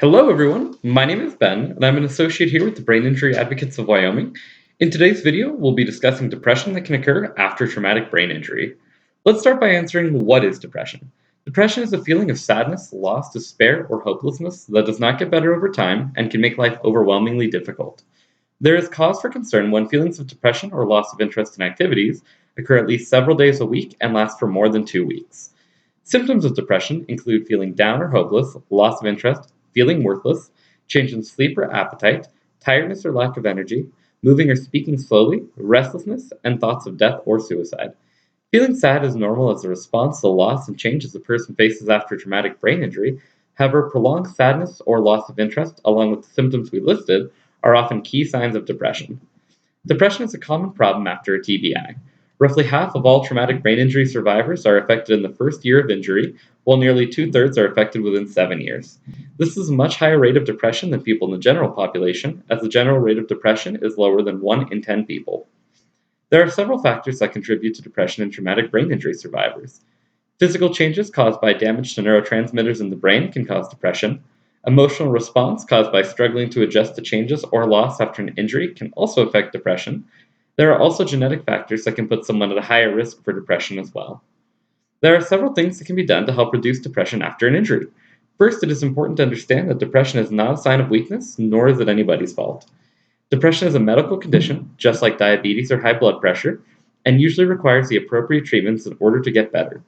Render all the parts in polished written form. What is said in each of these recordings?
Hello, everyone. My name is Ben, and I'm an associate here with the Brain Injury Advocates of Wyoming. In today's video, we'll be discussing depression that can occur after traumatic brain injury. Let's start by answering what is depression. Depression is a feeling of sadness, loss, despair, or hopelessness that does not get better over time and can make life overwhelmingly difficult. There is cause for concern when feelings of depression or loss of interest in activities occur at least several days a week and last for more than 2 weeks. Symptoms of depression include feeling down or hopeless, loss of interest, feeling worthless, change in sleep or appetite, tiredness or lack of energy, moving or speaking slowly, restlessness, and thoughts of death or suicide. Feeling sad is normal as a response to the loss and changes a person faces after traumatic brain injury. However, prolonged sadness or loss of interest, along with the symptoms we listed, are often key signs of depression. Depression is a common problem after a TBI. Roughly half of all traumatic brain injury survivors are affected in the first year of injury, while nearly two-thirds are affected within 7 years. This is a much higher rate of depression than people in the general population, as the general rate of depression is lower than 1 in 10 people. There are several factors that contribute to depression in traumatic brain injury survivors. Physical changes caused by damage to neurotransmitters in the brain can cause depression. Emotional response caused by struggling to adjust to changes or loss after an injury can also affect depression. There are also genetic factors that can put someone at a higher risk for depression as well. There are several things that can be done to help reduce depression after an injury. First, it is important to understand that depression is not a sign of weakness, nor is it anybody's fault. Depression is a medical condition, just like diabetes or high blood pressure, and usually requires the appropriate treatments in order to get better.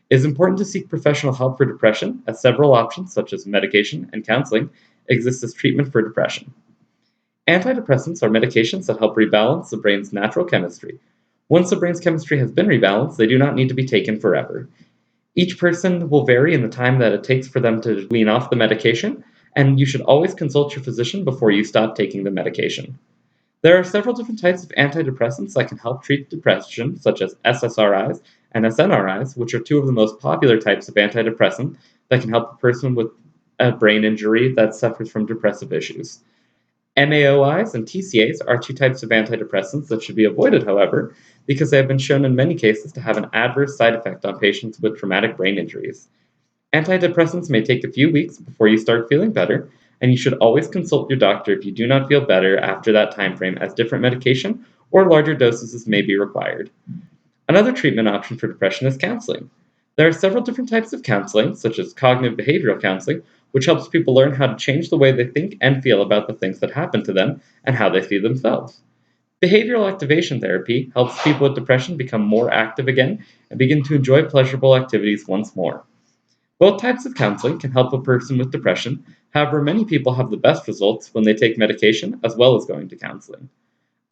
It is important to seek professional help for depression, as several options, such as medication and counseling, exist as treatment for depression. Antidepressants are medications that help rebalance the brain's natural chemistry. Once the brain's chemistry has been rebalanced, they do not need to be taken forever. Each person will vary in the time that it takes for them to wean off the medication, and you should always consult your physician before you stop taking the medication. There are several different types of antidepressants that can help treat depression, such as SSRIs and SNRIs, which are two of the most popular types of antidepressant that can help a person with a brain injury that suffers from depressive issues. MAOIs and TCAs are two types of antidepressants that should be avoided, however, because they have been shown in many cases to have an adverse side effect on patients with traumatic brain injuries. Antidepressants may take a few weeks before you start feeling better, and you should always consult your doctor if you do not feel better after that time frame, as different medication or larger doses may be required. Another treatment option for depression is counseling. There are several different types of counseling, such as cognitive behavioral counseling, which helps people learn how to change the way they think and feel about the things that happen to them and how they see themselves. Behavioral activation therapy helps people with depression become more active again and begin to enjoy pleasurable activities once more. Both types of counseling can help a person with depression, however, many people have the best results when they take medication as well as going to counseling.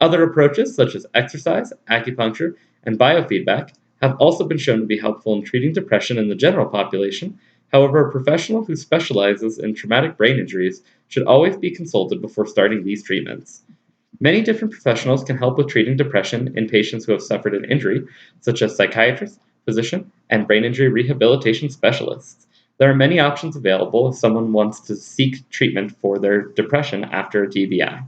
Other approaches, such as exercise, acupuncture, and biofeedback, have also been shown to be helpful in treating depression in the general population. However, a professional who specializes in traumatic brain injuries should always be consulted before starting these treatments. Many different professionals can help with treating depression in patients who have suffered an injury, such as psychiatrists, physicians, and brain injury rehabilitation specialists. There are many options available if someone wants to seek treatment for their depression after a TBI.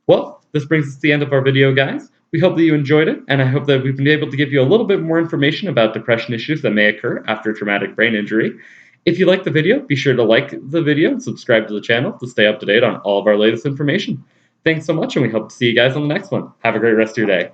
Well, this brings us to the end of our video, guys. We hope that you enjoyed it, and I hope that we've been able to give you a little bit more information about depression issues that may occur after traumatic brain injury. If you liked the video, be sure to like the video and subscribe to the channel to stay up to date on all of our latest information. Thanks so much, and we hope to see you guys on the next one. Have a great rest of your day.